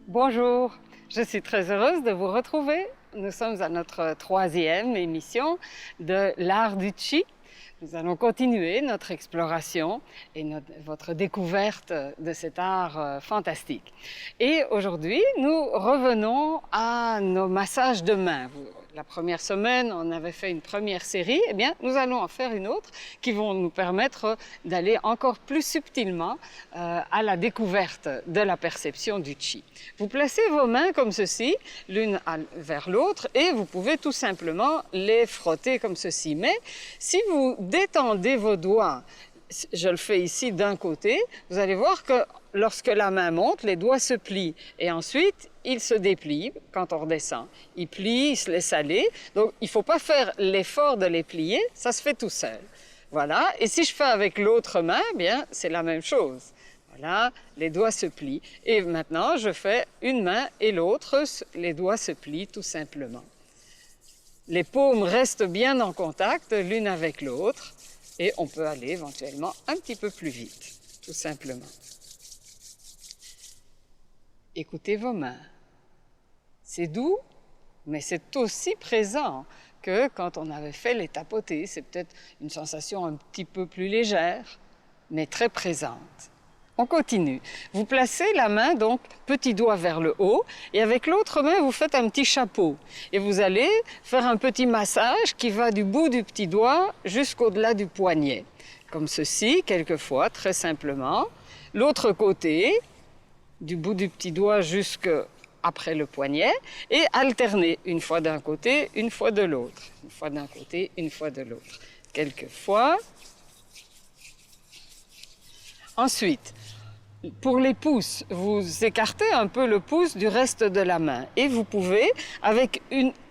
Bonjour, je suis très heureuse de vous retrouver. Nous sommes à notre troisième émission de l'art du Qi. Nous allons continuer notre exploration et votre découverte de cet art fantastique. Et aujourd'hui, nous revenons à nos massages de mains. La première semaine, on avait fait une première série. Eh bien, nous allons en faire une autre qui vont nous permettre d'aller encore plus subtilement à la découverte de la perception du Qi. Vous placez vos mains comme ceci, l'une vers l'autre, et vous pouvez tout simplement les frotter comme ceci. Mais si vous détendez vos doigts, je le fais ici d'un côté, vous allez voir que lorsque la main monte, les doigts se plient et ensuite ils se déplient quand on redescend. Ils plient, ils se laissent aller, donc il ne faut pas faire l'effort de les plier, ça se fait tout seul. Voilà, et si je fais avec l'autre main, bien c'est la même chose. Voilà, les doigts se plient. Et maintenant, je fais une main et l'autre, les doigts se plient tout simplement. Les paumes restent bien en contact l'une avec l'autre et on peut aller éventuellement un petit peu plus vite, tout simplement. Écoutez vos mains. C'est doux, mais c'est aussi présent que quand on avait fait les tapoter. C'est peut-être une sensation un petit peu plus légère, mais très présente. On continue. Vous placez la main, donc, petit doigt vers le haut, et avec l'autre main, vous faites un petit chapeau. Et vous allez faire un petit massage qui va du bout du petit doigt jusqu'au-delà du poignet. Comme ceci, quelquefois, très simplement. L'autre côté, du bout du petit doigt jusqu'après le poignet, et alterner, une fois d'un côté, une fois de l'autre. Une fois d'un côté, une fois de l'autre. Quelquefois. Ensuite, pour les pouces, vous écartez un peu le pouce du reste de la main et vous pouvez, avec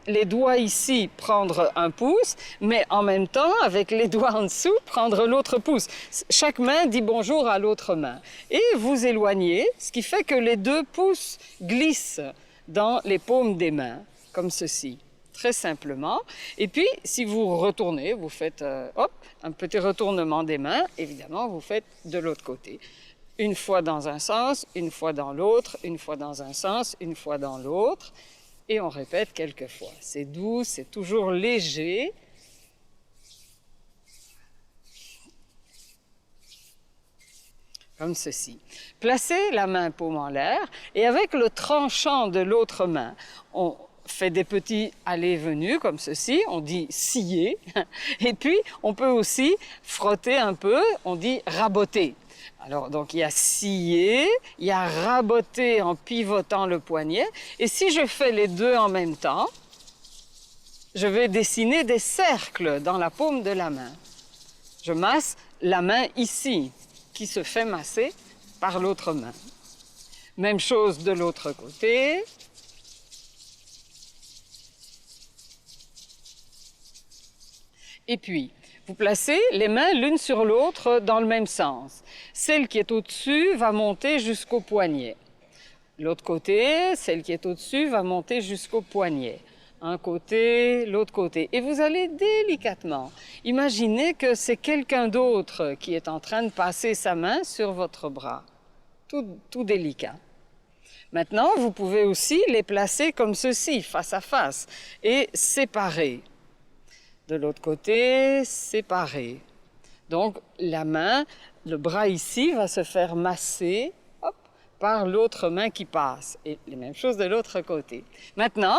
les doigts ici, prendre un pouce, mais en même temps, avec les doigts en dessous, prendre l'autre pouce. Chaque main dit bonjour à l'autre main. Et vous éloignez, ce qui fait que les deux pouces glissent dans les paumes des mains, comme ceci. Très simplement. Et puis, si vous retournez, vous faites un petit retournement des mains, évidemment, vous faites de l'autre côté. Une fois dans un sens, une fois dans l'autre, une fois dans un sens, une fois dans l'autre. Et on répète quelques fois. C'est doux, c'est toujours léger. Comme ceci. Placez la main paume en l'air et avec le tranchant de l'autre main, on fait des petits allées-venues comme ceci, on dit scier, et puis on peut aussi frotter un peu, on dit raboter. Alors donc il y a scier, il y a raboter en pivotant le poignet, et si je fais les deux en même temps, je vais dessiner des cercles dans la paume de la main. Je masse la main ici, qui se fait masser par l'autre main. Même chose de l'autre côté. Et puis, vous placez les mains l'une sur l'autre dans le même sens. Celle qui est au-dessus va monter jusqu'au poignet. L'autre côté, celle qui est au-dessus va monter jusqu'au poignet. Un côté, l'autre côté. Et vous allez délicatement. Imaginez que c'est quelqu'un d'autre qui est en train de passer sa main sur votre bras. Tout délicat. Maintenant, vous pouvez aussi les placer comme ceci, face à face, et séparer. De l'autre côté, séparé. Donc, la main, le bras ici va se faire masser par l'autre main qui passe. Et les mêmes choses de l'autre côté. Maintenant,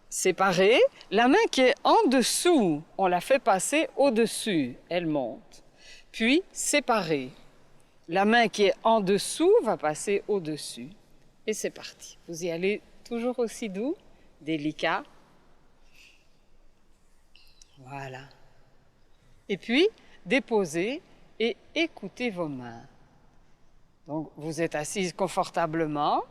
séparé, la main qui est en dessous, on la fait passer au-dessus, elle monte. Puis, séparé. La main qui est en dessous va passer au-dessus. Et c'est parti. Vous y allez toujours aussi doux, délicat. Voilà. Et puis, déposez et écoutez vos mains. Donc, vous êtes assise confortablement,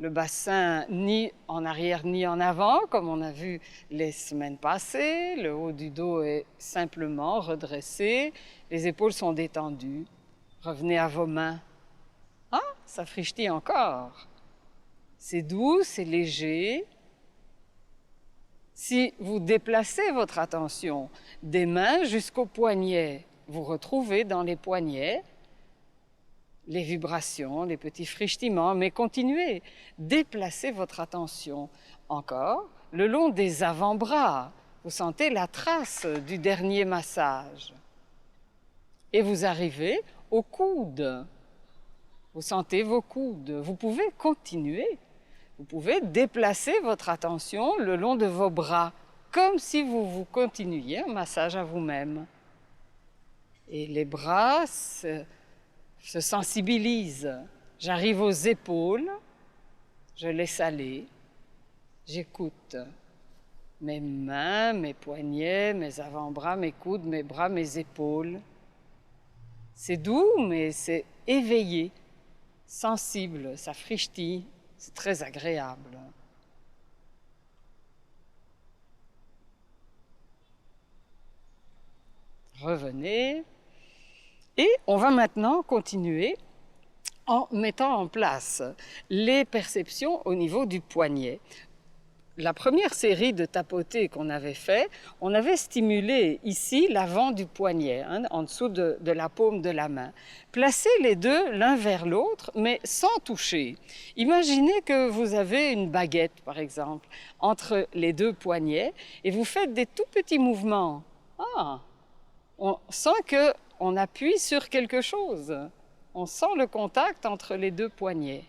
le bassin ni en arrière ni en avant, comme on a vu les semaines passées. Le haut du dos est simplement redressé, les épaules sont détendues. Revenez à vos mains. Ah, ça frichtit encore. C'est doux, c'est léger. Si vous déplacez votre attention des mains jusqu'aux poignets, vous retrouvez dans les poignets les vibrations, les petits frichements, mais continuez. Déplacez votre attention encore le long des avant-bras. Vous sentez la trace du dernier massage. Et vous arrivez aux coudes. Vous sentez vos coudes. Vous pouvez continuer. Vous pouvez déplacer votre attention le long de vos bras, comme si vous continuiez un massage à vous-même. Et les bras se sensibilisent. J'arrive aux épaules, je laisse aller, j'écoute. Mes mains, mes poignets, mes avant-bras, mes coudes, mes bras, mes épaules. C'est doux, mais c'est éveillé, sensible, ça frichtille, c'est très agréable. Revenez. Et on va maintenant continuer en mettant en place les perceptions au niveau du poignet. La première série de tapotés qu'on avait fait, on avait stimulé ici l'avant du poignet, en dessous de la paume de la main. Placez les deux l'un vers l'autre, mais sans toucher. Imaginez que vous avez une baguette, par exemple, entre les deux poignets, et vous faites des tout petits mouvements. On sent qu'on appuie sur quelque chose. On sent le contact entre les deux poignets.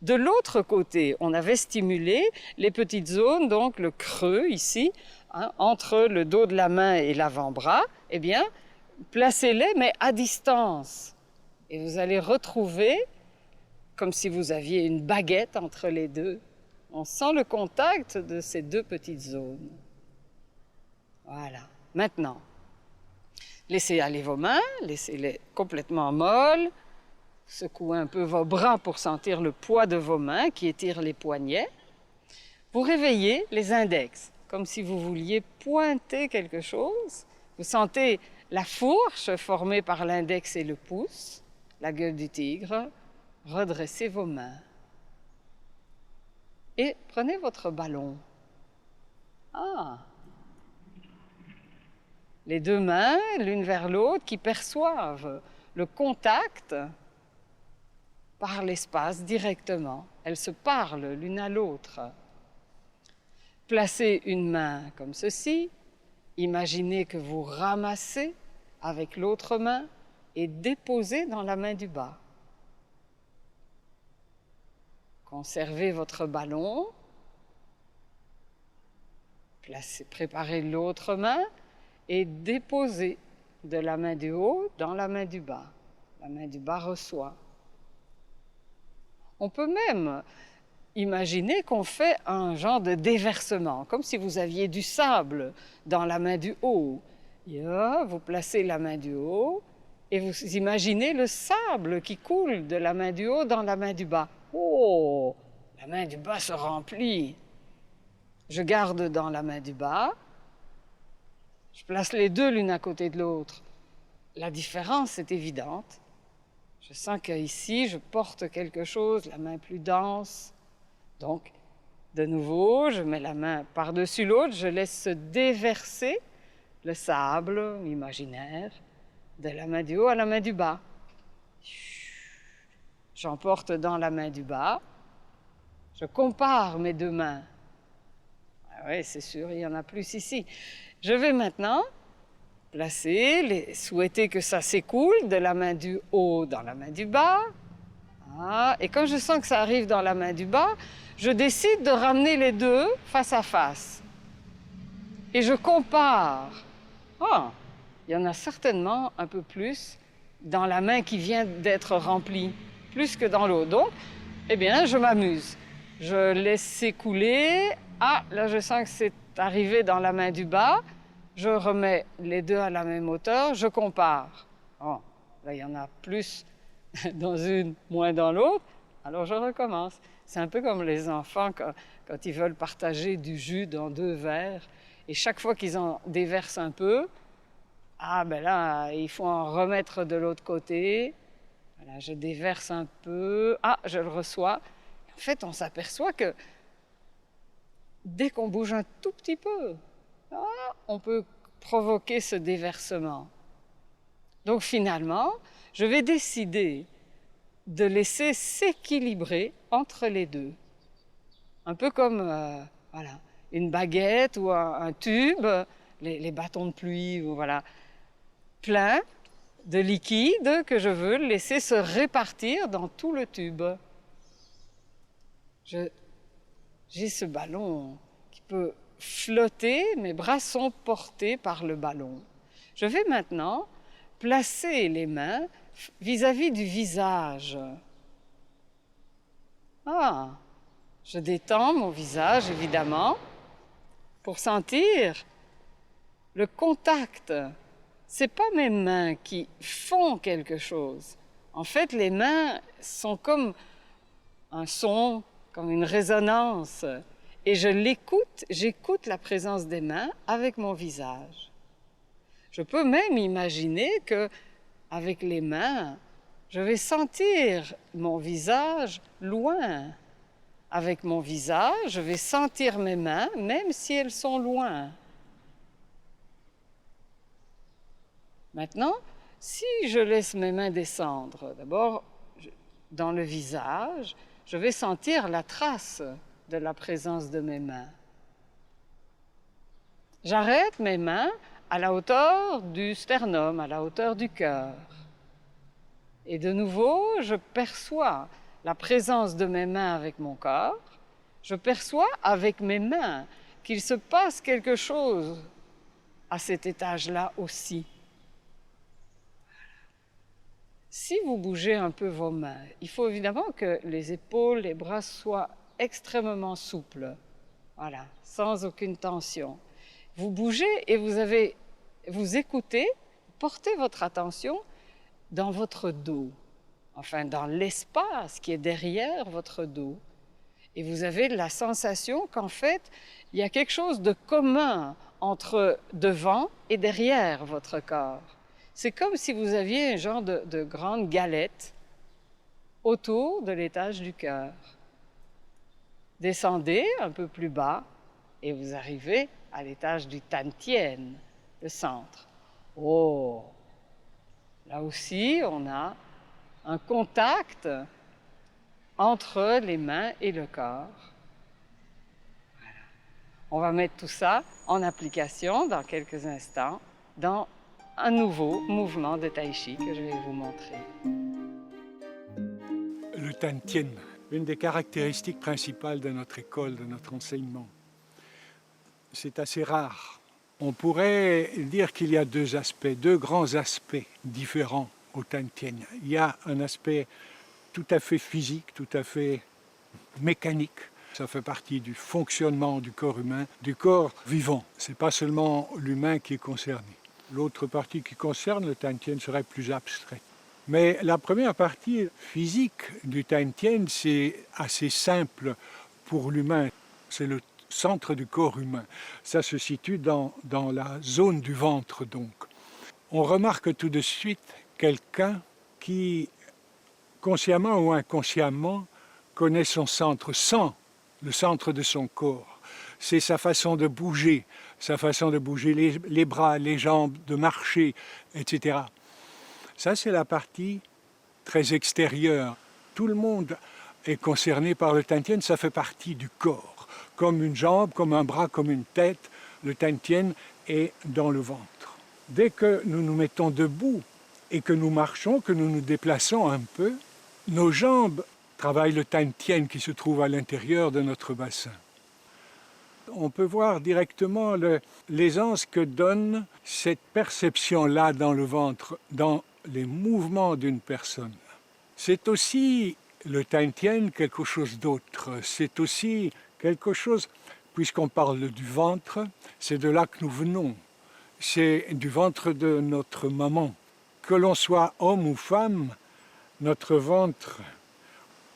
De l'autre côté, on avait stimulé les petites zones, donc le creux ici, entre le dos de la main et l'avant-bras. Eh bien, placez-les, mais à distance. Et vous allez retrouver, comme si vous aviez une baguette entre les deux. On sent le contact de ces deux petites zones. Voilà. Maintenant, laissez aller vos mains, laissez-les complètement molles. Secouez un peu vos bras pour sentir le poids de vos mains qui étirent les poignets. Vous réveillez les index, comme si vous vouliez pointer quelque chose. Vous sentez la fourche formée par l'index et le pouce, la gueule du tigre. Redressez vos mains. Et prenez votre ballon. Les deux mains, l'une vers l'autre, qui perçoivent le contact par l'espace directement. Elles se parlent l'une à l'autre. Placez une main comme ceci. Imaginez que vous ramassez avec l'autre main et déposez dans la main du bas. Conservez votre ballon. Préparez l'autre main et déposez de la main du haut dans la main du bas. La main du bas reçoit. On peut même imaginer qu'on fait un genre de déversement, comme si vous aviez du sable dans la main du haut. Vous placez la main du haut et vous imaginez le sable qui coule de la main du haut dans la main du bas. La main du bas se remplit. Je garde dans la main du bas. Je place les deux l'une à côté de l'autre. La différence est évidente. Je sens qu'ici, je porte quelque chose, la main plus dense. Donc, de nouveau, je mets la main par-dessus l'autre, je laisse se déverser le sable imaginaire de la main du haut à la main du bas. J'emporte dans la main du bas. Je compare mes deux mains. Oui, c'est sûr, il y en a plus ici. Je vais maintenant souhaiter que ça s'écoule de la main du haut dans la main du bas. Et quand je sens que ça arrive dans la main du bas, je décide de ramener les deux face à face. Et je compare. Il y en a certainement un peu plus dans la main qui vient d'être remplie, plus que dans l'autre. Donc, je m'amuse. Je laisse s'écouler. Là, je sens que c'est arrivé dans la main du bas. Je remets les deux à la même hauteur, je compare. Là, il y en a plus dans une, moins dans l'autre, alors je recommence. C'est un peu comme les enfants quand ils veulent partager du jus dans deux verres, et chaque fois qu'ils en déversent un peu, là, il faut en remettre de l'autre côté. Voilà, je déverse un peu, je le reçois. En fait, on s'aperçoit que dès qu'on bouge un tout petit peu, on peut provoquer ce déversement. Donc finalement, je vais décider de laisser s'équilibrer entre les deux. Un peu comme voilà, une baguette ou un tube, les bâtons de pluie, voilà, plein de liquide que je veux laisser se répartir dans tout le tube. J'ai ce ballon qui peut flotter, mes bras sont portés par le ballon. Je vais maintenant placer les mains vis-à-vis du visage. Je détends mon visage, évidemment, pour sentir le contact. Ce n'est pas mes mains qui font quelque chose. En fait, les mains sont comme un son, comme une résonance. Et je l'écoute, j'écoute la présence des mains avec mon visage. Je peux même imaginer que, avec les mains, je vais sentir mon visage loin. Avec mon visage, je vais sentir mes mains, même si elles sont loin. Maintenant, si je laisse mes mains descendre, d'abord, dans le visage, je vais sentir la trace de la présence de mes mains. J'arrête mes mains à la hauteur du sternum, à la hauteur du cœur. Et de nouveau, je perçois la présence de mes mains avec mon corps. Je perçois avec mes mains qu'il se passe quelque chose à cet étage-là aussi. Si vous bougez un peu vos mains, il faut évidemment que les épaules, les bras soient extrêmement souples, voilà, sans aucune tension. Vous bougez et vous écoutez, portez votre attention dans votre dos, enfin dans l'espace qui est derrière votre dos. Et vous avez la sensation qu'en fait, il y a quelque chose de commun entre devant et derrière votre corps. C'est comme si vous aviez un genre de grande galette autour de l'étage du cœur. Descendez un peu plus bas et vous arrivez à l'étage du Tantien, le centre. Oh! Là aussi, on a un contact entre les mains et le corps. Voilà. On va mettre tout ça en application dans quelques instants dans un nouveau mouvement de Tai Chi que je vais vous montrer. Le Tantien, une des caractéristiques principales de notre école, de notre enseignement. C'est assez rare. On pourrait dire qu'il y a deux grands aspects différents au Tantien. Il y a un aspect tout à fait physique, tout à fait mécanique. Ça fait partie du fonctionnement du corps humain, du corps vivant. Ce n'est pas seulement l'humain qui est concerné. L'autre partie qui concerne le Tantien serait plus abstraite. Mais la première partie physique du Tantien, c'est assez simple pour l'humain. C'est le centre du corps humain. Ça se situe dans la zone du ventre, donc. On remarque tout de suite quelqu'un qui, consciemment ou inconsciemment, connaît son centre, sent le centre de son corps. C'est sa façon de bouger les bras, les jambes, de marcher, etc. Ça, c'est la partie très extérieure. Tout le monde est concerné par le Tantien, ça fait partie du corps. Comme une jambe, comme un bras, comme une tête, le Tantien est dans le ventre. Dès que nous nous mettons debout et que nous marchons, que nous nous déplaçons un peu, nos jambes travaillent le Tantien qui se trouve à l'intérieur de notre bassin. On peut voir directement l'aisance que donne cette perception-là dans le ventre, dans les mouvements d'une personne. C'est aussi le Tantien quelque chose d'autre. C'est aussi quelque chose, puisqu'on parle du ventre, c'est de là que nous venons. C'est du ventre de notre maman. Que l'on soit homme ou femme, notre ventre,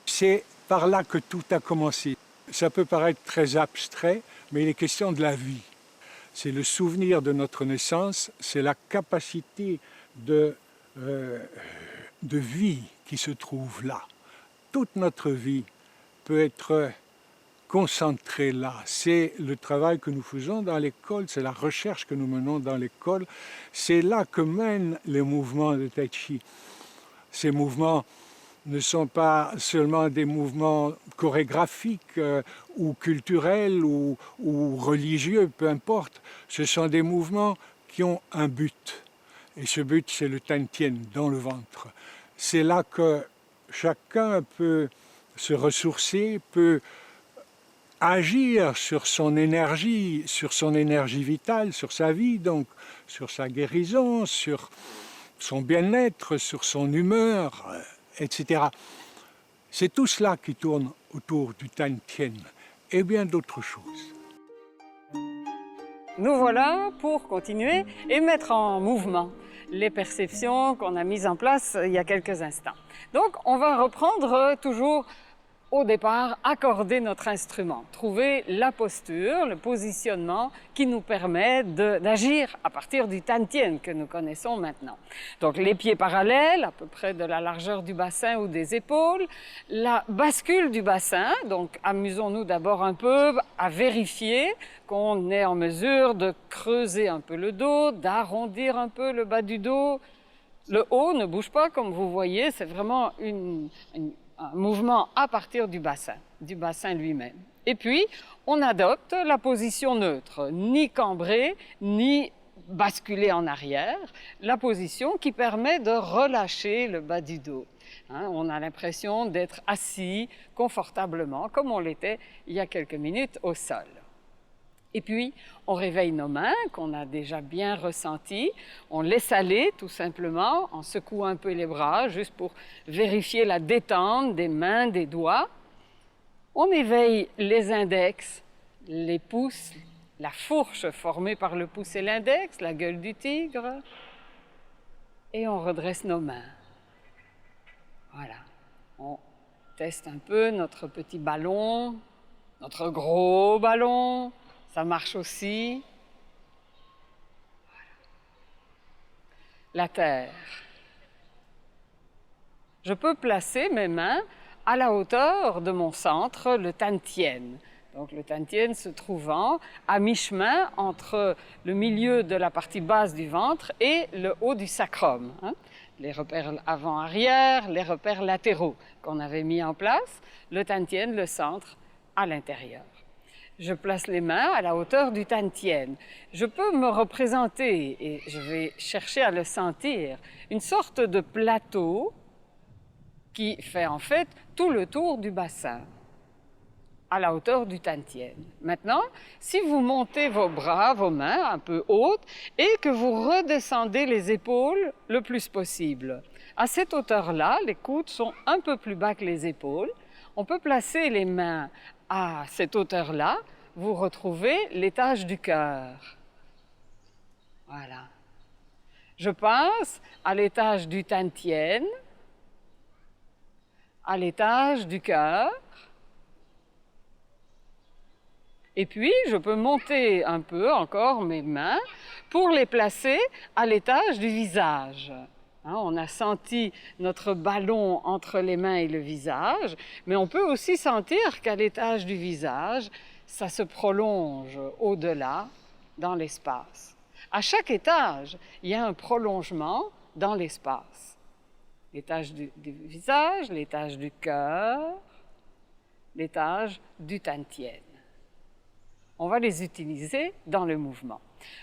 c'est par là que tout a commencé. Ça peut paraître très abstrait, mais il est question de la vie. C'est le souvenir de notre naissance, c'est la capacité de vie qui se trouve là. Toute notre vie peut être concentré là. C'est le travail que nous faisons dans l'école, c'est la recherche que nous menons dans l'école. C'est là que mènent les mouvements de Tai Chi. Ces mouvements ne sont pas seulement des mouvements chorégraphiques ou culturels ou religieux, peu importe. Ce sont des mouvements qui ont un but. Et ce but, c'est le Tantien dans le ventre. C'est là que chacun peut se ressourcer, peut agir sur son énergie vitale, sur sa vie, donc sur sa guérison, sur son bien-être, sur son humeur, etc. C'est tout cela qui tourne autour du Tantien et bien d'autres choses. Nous voilà pour continuer et mettre en mouvement les perceptions qu'on a mises en place il y a quelques instants. Donc on va reprendre toujours au départ, accorder notre instrument, trouver la posture, le positionnement qui nous permet d'agir à partir du Tantien que nous connaissons maintenant. Donc les pieds parallèles, à peu près de la largeur du bassin ou des épaules, la bascule du bassin, donc amusons-nous d'abord un peu à vérifier qu'on est en mesure de creuser un peu le dos, d'arrondir un peu le bas du dos. Le haut ne bouge pas comme vous voyez, c'est vraiment un mouvement à partir du bassin lui-même. Et puis, on adopte la position neutre, ni cambrée, ni basculée en arrière, la position qui permet de relâcher le bas du dos. On a l'impression d'être assis confortablement, comme on l'était il y a quelques minutes au sol. Et puis, on réveille nos mains, qu'on a déjà bien ressenties. On laisse aller, tout simplement, en secouant un peu les bras, juste pour vérifier la détente des mains, des doigts. On éveille les index, les pouces, la fourche formée par le pouce et l'index, la gueule du tigre. Et on redresse nos mains. Voilà. On teste un peu notre petit ballon, notre gros ballon. Ça marche aussi. Voilà. La terre. Je peux placer mes mains à la hauteur de mon centre, le Tantien. Donc le Tantien se trouvant à mi-chemin entre le milieu de la partie basse du ventre et le haut du sacrum. Les repères avant-arrière, les repères latéraux qu'on avait mis en place, le Tantien, le centre, à l'intérieur. Je place les mains à la hauteur du Tantien. Je peux me représenter, et je vais chercher à le sentir, une sorte de plateau qui fait en fait tout le tour du bassin, à la hauteur du Tantien. Maintenant, si vous montez vos bras, vos mains un peu hautes, et que vous redescendez les épaules le plus possible, à cette hauteur-là, les coudes sont un peu plus bas que les épaules, on peut placer les mains à cette hauteur-là, vous retrouvez l'étage du cœur. Voilà. Je passe à l'étage du Tantien, à l'étage du cœur, et puis je peux monter un peu encore mes mains pour les placer à l'étage du visage. On a senti notre ballon entre les mains et le visage, mais on peut aussi sentir qu'à l'étage du visage, ça se prolonge au-delà dans l'espace. À chaque étage, il y a un prolongement dans l'espace. L'étage du visage, l'étage du cœur, l'étage du Tantien. On va les utiliser dans le mouvement.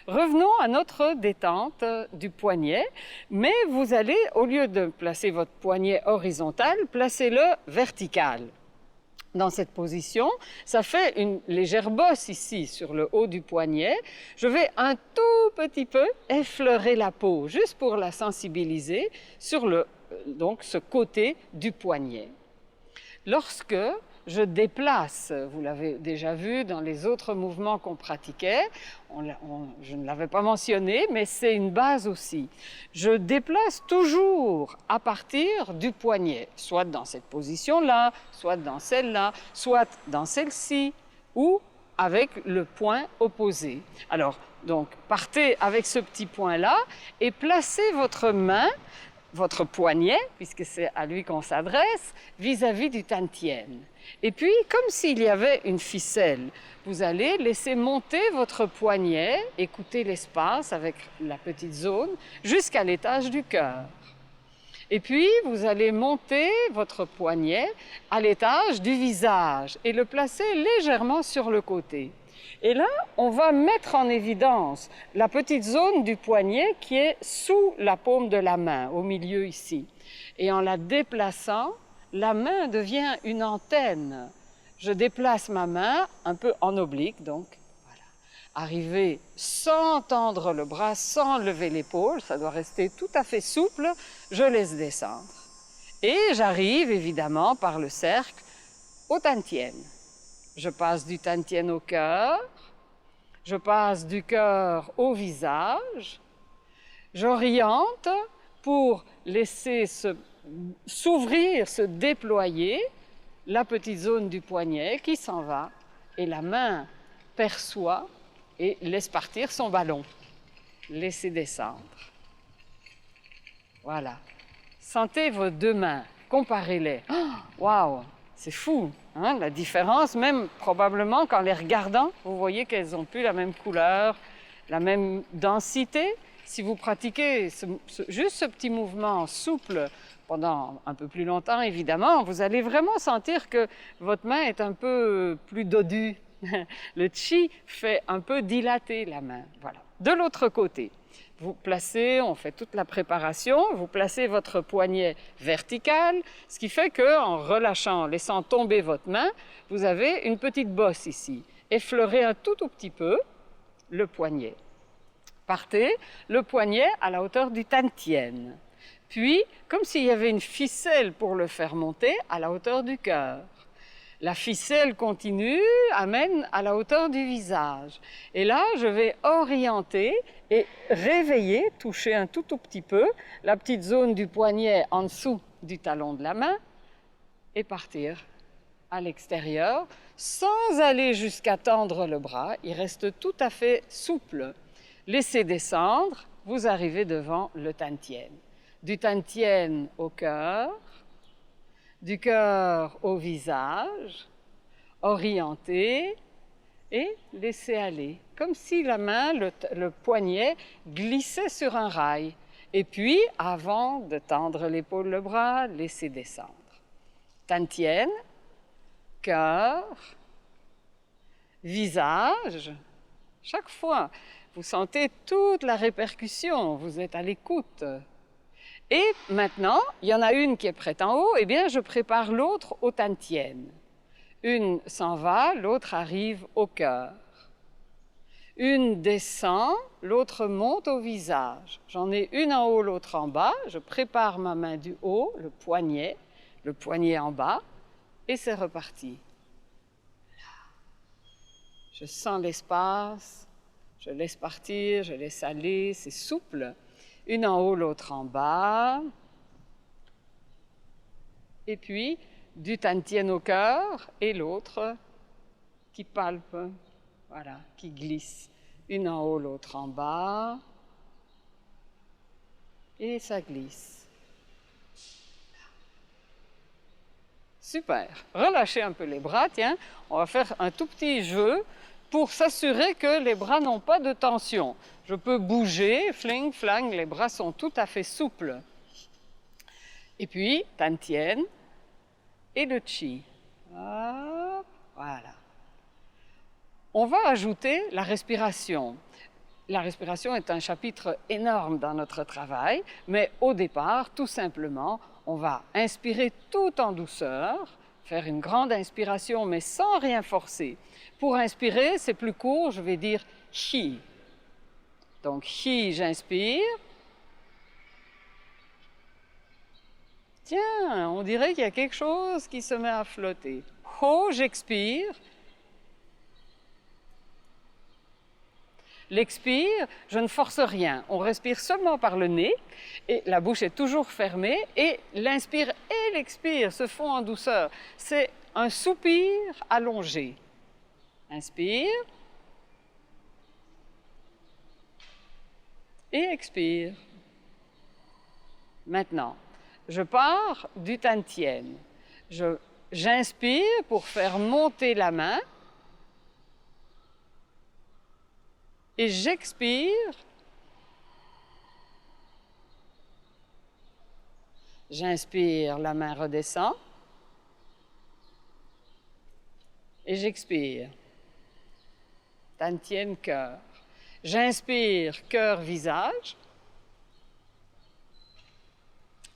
Revenons à notre détente du poignet, mais vous allez, au lieu de placer votre poignet horizontal, placez-le vertical. Dans cette position, ça fait une légère bosse ici sur le haut du poignet. Je vais un tout petit peu effleurer la peau, juste pour la sensibiliser sur donc ce côté du poignet. Lorsque je déplace, vous l'avez déjà vu dans les autres mouvements qu'on pratiquait, je ne l'avais pas mentionné, mais c'est une base aussi. Je déplace toujours à partir du poignet, soit dans cette position-là, soit dans celle-là, soit dans celle-ci, ou avec le point opposé. Alors, donc, partez avec ce petit point-là et placez votre main votre poignet, puisque c'est à lui qu'on s'adresse, vis-à-vis du tantien. Et puis, comme s'il y avait une ficelle, vous allez laisser monter votre poignet, écouter l'espace avec la petite zone, jusqu'à l'étage du cœur. Et puis, vous allez monter votre poignet à l'étage du visage et le placer légèrement sur le côté. Et là, on va mettre en évidence la petite zone du poignet qui est sous la paume de la main, au milieu ici. Et en la déplaçant, la main devient une antenne. Je déplace ma main un peu en oblique, donc voilà. Arriver sans tendre le bras, sans lever l'épaule, ça doit rester tout à fait souple, je laisse descendre. Et j'arrive évidemment par le cercle au tantien. Je passe du tantien au cœur, je passe du cœur au visage, j'oriente pour laisser s'ouvrir, se déployer la petite zone du poignet qui s'en va et la main perçoit et laisse partir son ballon. Laissez descendre. Voilà. Sentez vos deux mains, comparez-les. Waouh, c'est fou, hein, la différence, même probablement qu'en les regardant, vous voyez qu'elles n'ont plus la même couleur, la même densité. Si vous pratiquez juste ce petit mouvement souple pendant un peu plus longtemps, évidemment, vous allez vraiment sentir que votre main est un peu plus dodue. Le chi fait un peu dilater la main. Voilà. De l'autre côté, vous placez, on fait toute la préparation, vous placez votre poignet vertical, ce qui fait qu'en relâchant, en laissant tomber votre main, vous avez une petite bosse ici. Effleurez un tout petit peu le poignet. Partez le poignet à la hauteur du tantien. Puis, comme s'il y avait une ficelle pour le faire monter, à la hauteur du cœur. La ficelle continue, amène à la hauteur du visage. Et là, je vais orienter et réveiller, toucher un tout petit peu la petite zone du poignet en dessous du talon de la main et partir à l'extérieur sans aller jusqu'à tendre le bras. Il reste tout à fait souple. Laissez descendre, vous arrivez devant le tantien. Du tantien au cœur, du cœur au visage, orienter et laisser aller, comme si la main, le poignet, glissait sur un rail. Et puis, avant de tendre l'épaule, le bras, laissez descendre. Tantien, cœur, visage. Chaque fois, vous sentez toute la répercussion, vous êtes à l'écoute. Et maintenant, il y en a une qui est prête en haut, eh bien, je prépare l'autre au tantien. Une s'en va, l'autre arrive au cœur. Une descend, l'autre monte au visage. J'en ai une en haut, l'autre en bas. Je prépare ma main du haut, le poignet en bas, et c'est reparti. Je sens l'espace, je laisse partir, je laisse aller, c'est souple. Une en haut, l'autre en bas. Et puis, du tantien au cœur et l'autre qui palpe, voilà, qui glisse. Une en haut, l'autre en bas. Et ça glisse. Super. Relâchez un peu les bras, tiens. On va faire un tout petit jeu pour s'assurer que les bras n'ont pas de tension. Je peux bouger, fling, flang, les bras sont tout à fait souples. Et puis, tantien et le chi. Hop, voilà. On va ajouter la respiration. La respiration est un chapitre énorme dans notre travail, mais au départ, tout simplement, on va inspirer tout en douceur, faire une grande inspiration, mais sans rien forcer. Pour inspirer, c'est plus court, je vais dire chi. Donc, chi, j'inspire. Tiens, on dirait qu'il y a quelque chose qui se met à flotter. Ho, j'expire. L'expire, je ne force rien. On respire seulement par le nez et la bouche est toujours fermée et l'inspire et l'expire se font en douceur. C'est un soupir allongé. Inspire et expire. Maintenant, je pars du Tantien. J'inspire pour faire monter la main et j'expire. J'inspire, la main redescend et j'expire. Tantien, cœur. J'inspire, cœur, visage.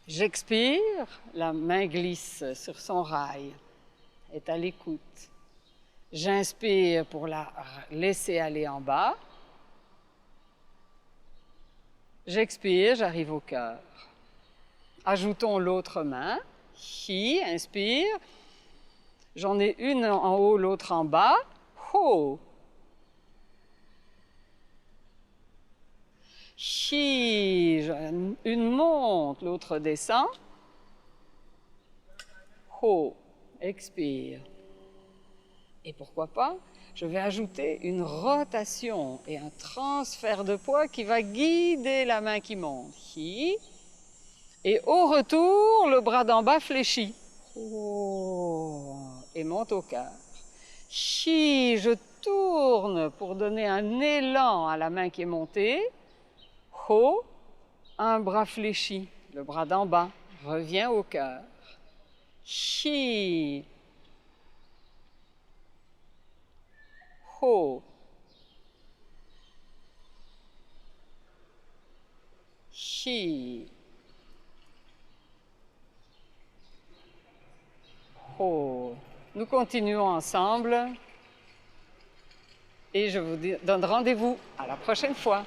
J'expire, la main glisse sur son rail, est à l'écoute. J'inspire pour la laisser aller en bas. J'expire, j'arrive au cœur. Ajoutons l'autre main. Hi, inspire. J'en ai une en haut, l'autre en bas. Ho. Hi, une monte, l'autre descend. Ho, expire. Et pourquoi pas, je vais ajouter une rotation et un transfert de poids qui va guider la main qui monte. Hi. Et au retour, le bras d'en bas fléchit. Oh, et monte au cœur. Hi, je tourne pour donner un élan à la main qui est montée. Ho, un bras fléchi, le bras d'en bas revient au cœur. Hi. Ho. Hi. Ho. Nous continuons ensemble et je vous donne rendez-vous à la prochaine fois.